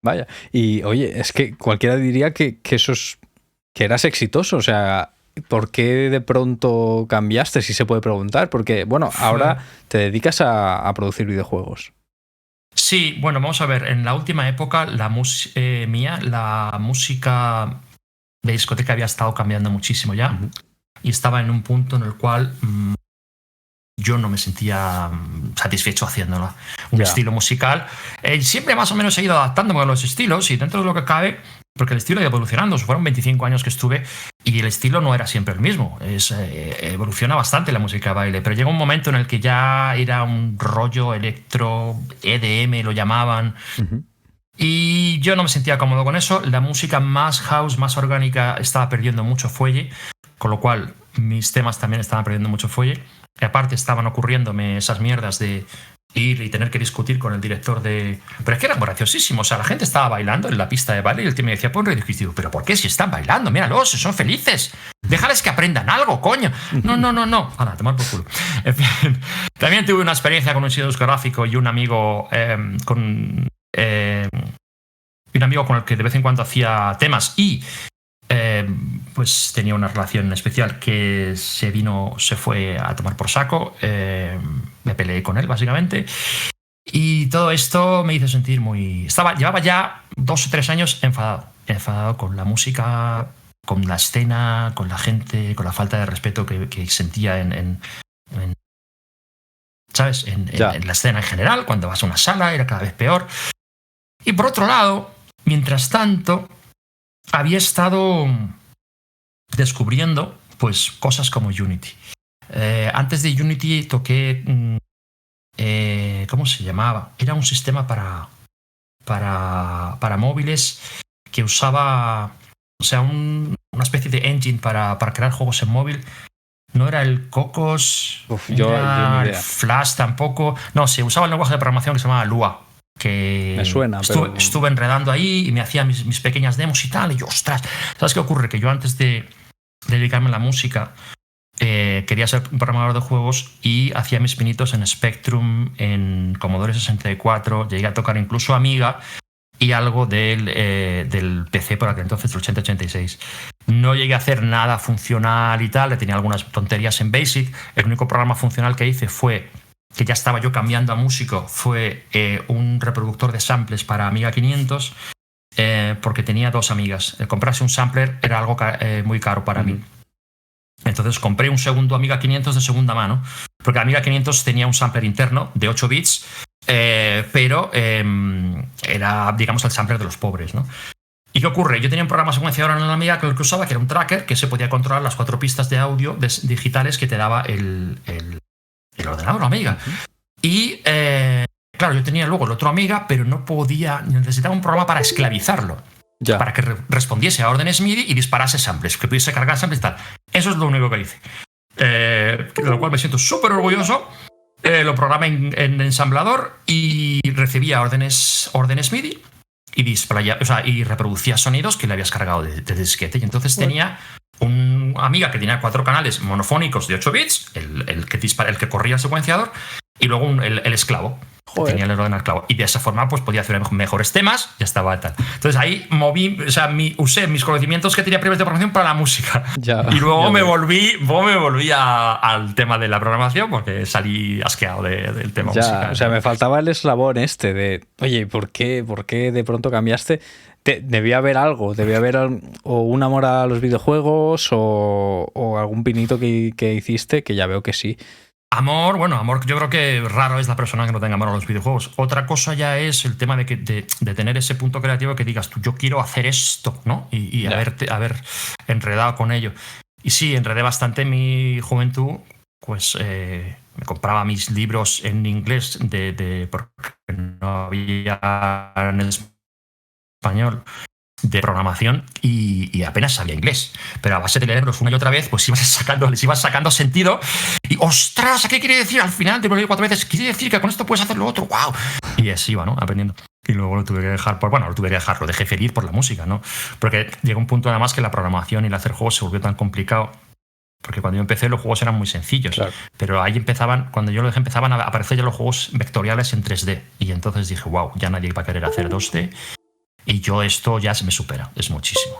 Vaya. Y oye, es que cualquiera diría que que eras exitoso. O sea, ¿por qué de pronto cambiaste? Si se puede preguntar. Porque, bueno, ahora te dedicas a producir videojuegos. Sí, bueno, vamos a ver. En la última época, la música de discoteca había estado cambiando muchísimo ya. Y estaba en un punto en el cual yo no me sentía satisfecho haciéndola. Un estilo musical. Siempre más o menos he ido adaptándome a los estilos y dentro de lo que cabe, porque el estilo ha ido evolucionando. Fueron 25 años que estuve y el estilo no era siempre el mismo. Evoluciona bastante la música de baile, pero llegó un momento en el que ya era un rollo electro, EDM lo llamaban. Y yo no me sentía cómodo con eso. La música más house, más orgánica, estaba perdiendo mucho fuelle, con lo cual mis temas también estaban perdiendo mucho fuelle. Y aparte estaban ocurriéndome esas mierdas de ir y tener que discutir con el director de... Pero es que era graciosísimo. O sea, la gente estaba bailando en la pista de baile y el tío me decía, pon ridículo. ¿Pero por qué? Si están bailando, míralos, son felices. Déjales que aprendan algo, coño. No. Ahora, tomar por culo. En fin, también tuve una experiencia con un sello discográfico y un amigo con el que de vez en cuando hacía temas y pues tenía una relación especial que se fue a tomar por saco. Me peleé con él básicamente y todo esto me hizo sentir llevaba ya 2 o 3 años enfadado con la música, con la escena, con la gente, con la falta de respeto que sentía ¿sabes? En la escena en general. Cuando vas a una sala era cada vez peor. Y por otro lado, mientras tanto, había estado descubriendo pues cosas como Unity. Antes de Unity toqué... ¿cómo se llamaba? Era un sistema para móviles que usaba... O sea, una especie de engine para crear juegos en móvil. No era el Cocos, yo ni idea. Flash tampoco. No, se usaba el lenguaje de programación que se llamaba Lua. Que me suena, estuve enredando ahí y me hacía mis pequeñas demos y tal. Y yo, ostras, ¿sabes qué ocurre? Que yo antes de dedicarme a la música quería ser un programador de juegos y hacía mis pinitos en Spectrum, en Commodore 64. Llegué a tocar incluso Amiga y algo del PC por aquel entonces, el 8086. No llegué a hacer nada funcional y tal. Tenía algunas tonterías en Basic. El único programa funcional que hice fue... que ya estaba yo cambiando a músico, fue un reproductor de samples para Amiga 500, porque tenía 2 amigas. Comprarse un sampler era algo muy caro para mí. Entonces compré un segundo Amiga 500 de segunda mano, porque Amiga 500 tenía un sampler interno de 8 bits, pero era, digamos, el sampler de los pobres, ¿no? ¿Y qué ocurre? Yo tenía un programa secuenciador en la Amiga que usaba, que era un tracker, que se podía controlar las 4 pistas de audio digitales que te daba el ordenador, la Amiga. Y claro, yo tenía luego el otro Amiga, pero no podía, necesitaba un programa para esclavizarlo. Para que respondiese a órdenes MIDI y disparase samples, que pudiese cargar samples y tal. Eso es lo único que hice. De lo cual me siento súper orgulloso. Lo programé en ensamblador y recibía órdenes MIDI y reproducía sonidos que le habías cargado de disquete. Y entonces tenía un Amiga que tenía 4 canales monofónicos de 8 bits, el que corría el secuenciador, y luego el esclavo. Tenía el ordenador esclavo. Y de esa forma pues podía hacer mejores temas, ya estaba tal. Entonces ahí usé mis conocimientos que tenía previos de programación para la música. Y luego me volví al tema de la programación porque salí asqueado del tema musical. O sea, me faltaba el eslabón de, oye, ¿por qué de pronto cambiaste? Debía haber algo, o un amor a los videojuegos o algún pinito que hiciste, que ya veo que sí. Amor, yo creo que raro es la persona que no tenga amor a los videojuegos. Otra cosa ya es el tema de tener ese punto creativo que digas tú, yo quiero hacer esto, ¿no? Y haber enredado con ello. Y sí, enredé bastante en mi juventud, pues me compraba mis libros en inglés porque no había en español de programación y apenas sabía inglés, pero a base de leerlos una y otra vez pues les ibas sacando sentido y ostras, ¿qué quiere decir? Al final te lo leí 4 veces, quiere decir que con esto puedes hacer lo otro, wow, y así iba, ¿no? Aprendiendo. Y luego lo tuve que dejar lo dejé feliz por la música, ¿no? Porque llegó un punto además que la programación y el hacer juegos se volvió tan complicado, porque cuando yo empecé los juegos eran muy sencillos, claro. Pero ahí cuando yo lo dejé empezaban a aparecer ya los juegos vectoriales en 3D y entonces dije, wow, ya nadie va a querer hacer 2D. Y yo esto ya se me supera, es muchísimo.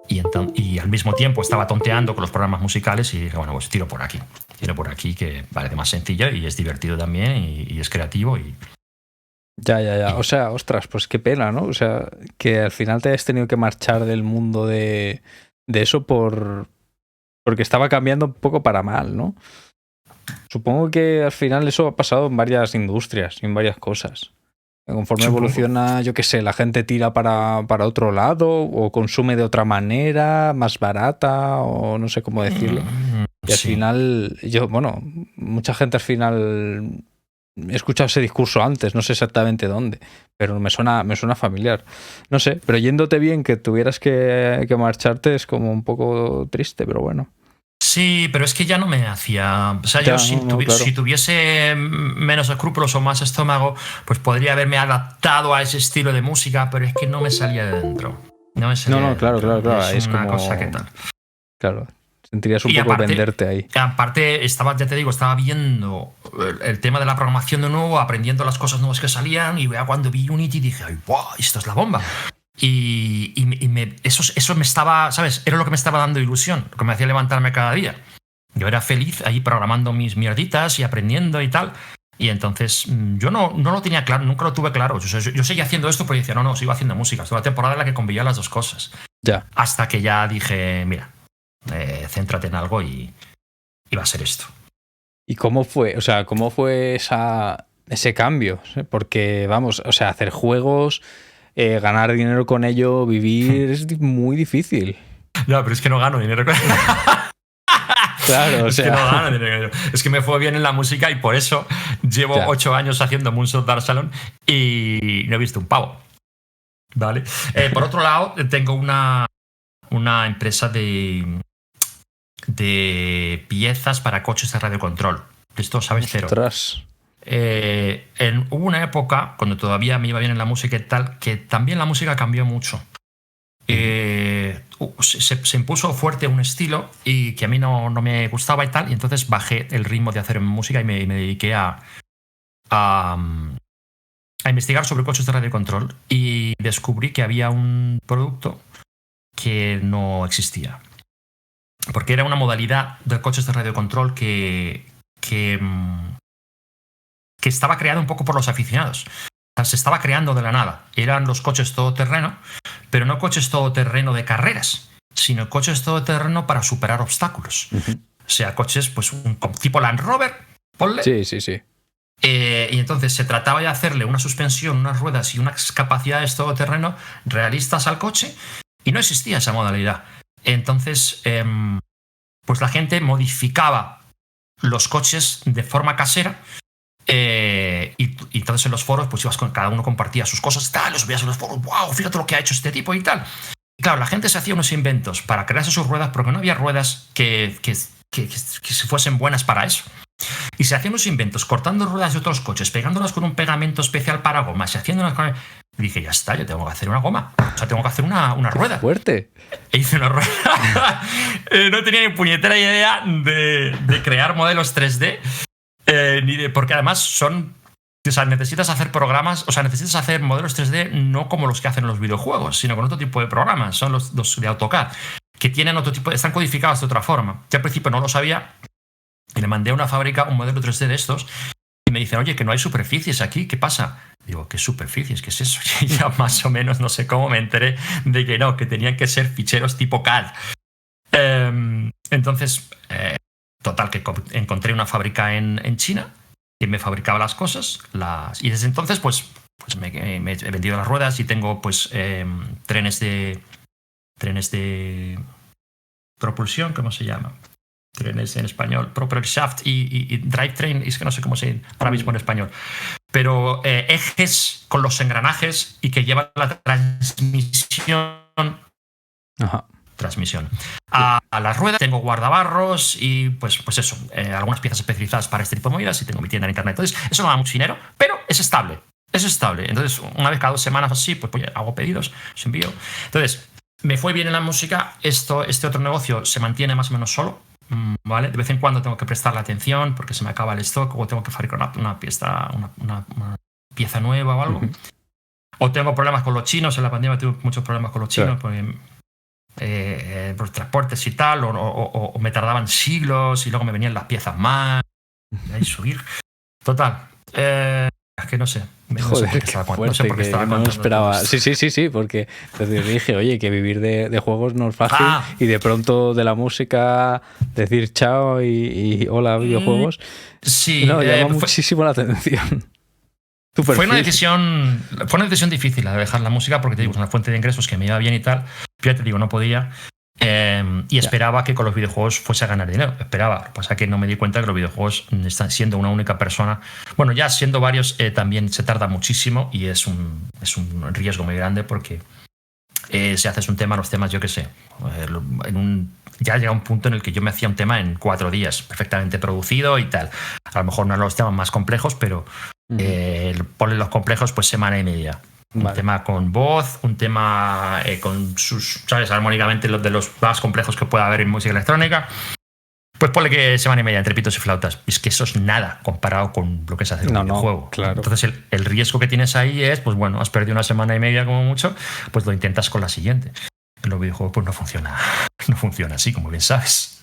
Y al mismo tiempo estaba tonteando con los programas musicales y dije, bueno, pues tiro por aquí, que parece más sencillo y es divertido también y es creativo. Ya. O sea, ostras, pues qué pena, ¿no? O sea, que al final te hayas tenido que marchar del mundo de eso porque estaba cambiando un poco para mal, ¿no? Supongo que al final eso ha pasado en varias industrias y en varias cosas. Conforme evoluciona, yo qué sé, la gente tira para otro lado o consume de otra manera, más barata o no sé cómo decirlo. Y al final, mucha gente al final... He escuchado ese discurso antes, no sé exactamente dónde, pero me suena familiar. No sé, pero yéndote bien que tuvieras que marcharte es como un poco triste, pero bueno. Sí, pero es que ya no me hacía... O sea, Ya, yo si tuviese menos escrúpulos o más estómago, pues podría haberme adaptado a ese estilo de música, pero es que no me salía de dentro. Claro. Es una como... cosa que tal. Claro, sentirías un poco aparte, venderte ahí. Aparte, estaba viendo el tema de la programación de nuevo, aprendiendo las cosas nuevas que salían, y cuando vi Unity dije, ¡ay, wow! Esto es la bomba. Eso me estaba, ¿sabes? Era lo que me estaba dando ilusión, lo que me hacía levantarme cada día. Yo era feliz ahí programando mis mierditas y aprendiendo y tal. Y entonces yo no lo tenía claro, nunca lo tuve claro. Yo seguía haciendo esto, pero decía, no, sigo haciendo música. Esto es la temporada en la que convivía las dos cosas. Ya. Hasta que ya dije, mira, céntrate en algo y va a ser esto. ¿Y cómo fue? O sea, ¿cómo fue ese cambio? Porque, vamos, o sea, hacer juegos, ganar dinero con ello, vivir, es muy difícil. No, pero es que no gano dinero con ello. Claro, o sea... Es que no gano dinero. Es que me fue bien en la música y por eso llevo 8 años haciendo Moonshot Dark Salon y no he visto un pavo. ¿Vale? Por otro lado, tengo una empresa de piezas para coches de radiocontrol. Esto, ¿sabes? Cero. Hubo una época, cuando todavía me iba bien en la música y tal, que también la música cambió mucho. Se impuso fuerte un estilo y que a mí no me gustaba y tal, y entonces bajé el ritmo de hacer música y me dediqué a investigar sobre coches de radiocontrol y descubrí que había un producto que no existía. Porque era una modalidad de coches de radiocontrol que estaba creada un poco por los aficionados. O sea, se estaba creando de la nada. Eran los coches todoterreno, pero no coches todoterreno de carreras, sino coches todoterreno para superar obstáculos. O sea, coches pues un tipo Land Rover, ponle. Sí. Y entonces se trataba de hacerle una suspensión, unas ruedas y unas capacidades todoterreno realistas al coche, y no existía esa modalidad. Entonces, pues la gente modificaba los coches de forma casera. Y entonces en los foros pues cada uno compartía sus cosas y tal, los veías en los foros, wow, fíjate lo que ha hecho este tipo y tal. Y claro, la gente se hacía unos inventos para crearse sus ruedas porque no había ruedas que fuesen buenas para eso. Y se hacían unos inventos cortando ruedas de otros coches, pegándolas con un pegamento especial para gomas y haciendo unas... Y dije, ya está, yo tengo que hacer una goma. O sea, tengo que hacer una rueda. ¡Fuerte! E hice una rueda. No tenía ni puñetera idea de crear modelos 3D. Porque además o sea, necesitas hacer programas, o sea, necesitas hacer modelos 3D no como los que hacen los videojuegos, sino con otro tipo de programas, son los de AutoCAD, que tienen otro tipo, están codificados de otra forma. Yo al principio no lo sabía y le mandé a una fábrica un modelo 3D de estos y me dicen, oye, que no hay superficies aquí, ¿qué pasa? Digo, ¿qué superficies? ¿Qué es eso? Y ya más o menos no sé cómo me enteré de que no, que tenían que ser ficheros tipo CAD. Entonces... Total, que encontré una fábrica en China que me fabricaba las cosas. Y desde entonces, pues me he vendido las ruedas y tengo pues trenes de propulsión, ¿cómo se llama? Trenes en español, propeller shaft y drivetrain, es que no sé cómo se dice ahora mismo en español. Pero ejes con los engranajes y que llevan la transmisión. Ajá. Transmisión. A las ruedas tengo guardabarros y pues eso, algunas piezas especializadas para este tipo de movidas y tengo mi tienda en internet. Entonces, eso no da mucho dinero, pero es estable. Es estable. Entonces, una vez cada 2 semanas así, pues hago pedidos, os envío. Entonces, me fue bien en la música. Este otro negocio se mantiene más o menos solo, ¿vale? De vez en cuando tengo que prestarle atención porque se me acaba el stock o tengo que fabricar una pieza nueva o algo. O tengo problemas con los chinos. En la pandemia tuve muchos problemas con los chinos. Claro. Porque, por transportes y tal. O me tardaban siglos y luego me venían las piezas mal. Y ahí subir. Total. Es que no sé. Joder, qué fuerte, que no me esperaba. Sí, porque entonces dije, oye, que vivir de juegos no es fácil y de pronto de la música decir chao y hola videojuegos. Sí, no, llama muchísimo la atención. Fue una decisión difícil la de dejar la música porque te digo, es una fuente de ingresos que me iba bien y tal. Pero ya te digo, no podía. Y esperaba que con los videojuegos fuese a ganar dinero. Esperaba. Lo que pasa es que no me di cuenta que los videojuegos están siendo una única persona. Bueno, ya siendo varios, también se tarda muchísimo y es un riesgo muy grande porque si haces un tema, los temas, yo qué sé, ya llega un punto en el que yo me hacía un tema en 4 días, perfectamente producido y tal. A lo mejor no eran los temas más complejos, pero ponle los complejos, pues semana y media. Un tema con voz, un tema con sus, ¿sabes? Armónicamente los de los más complejos que pueda haber en música electrónica. Pues ponle que semana y media entre pitos y flautas. Es que eso es nada comparado con lo que se hace en un videojuego. Claro. Entonces el riesgo que tienes ahí es, pues bueno, has perdido una semana y media como mucho, pues lo intentas con la siguiente. En los videojuegos pues no funciona así, como bien sabes.